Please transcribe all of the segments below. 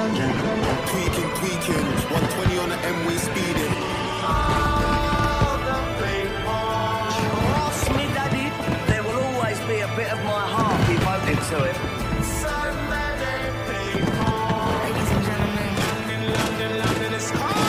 Tweaking, 120 on the M-way speeding. Trust me, Daddy, there will always be a bit of my heart devoted to it. So many people. Ladies and gentlemen. London, it's hard.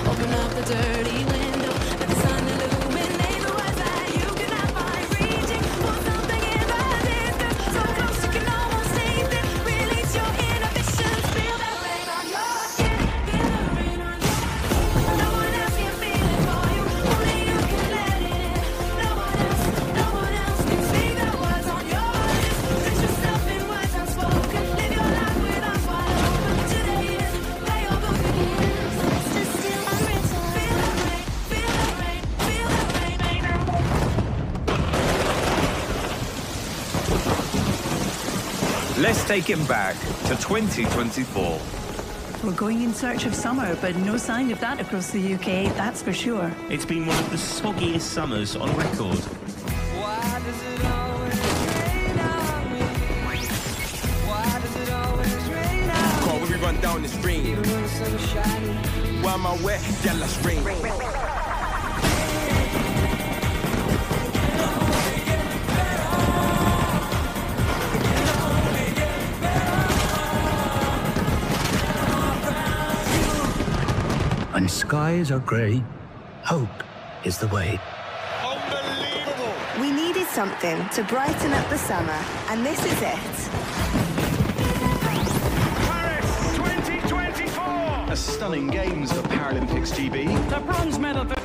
Open up the dirty window, let the sun illuminate the words that you cannot find reaching for something in the distance, so close you can almost taste it. Release your inhibitions, feel that rain on your skin, feel the rain on your skin. No one else can feel it for you, only you can let it in. No one else can speak the words on your lips. Put yourself in words unspoken, live your life with eyes wide open. Today is play your book again. Let's take him back to 2024. We're going in search of summer, but no sign of that across the UK, that's for sure. It's been one of the soggiest summers on record. Why does it always rain on me? Why does it always rain on me? Can't we run down this rain? Even when the sun is shining. Why am I wet? Yeah, let's rain. When skies are grey, hope is the way. Unbelievable! We needed something to brighten up the summer, and this is it. Paris 2024! A stunning Games for Paralympics GB. The bronze medal for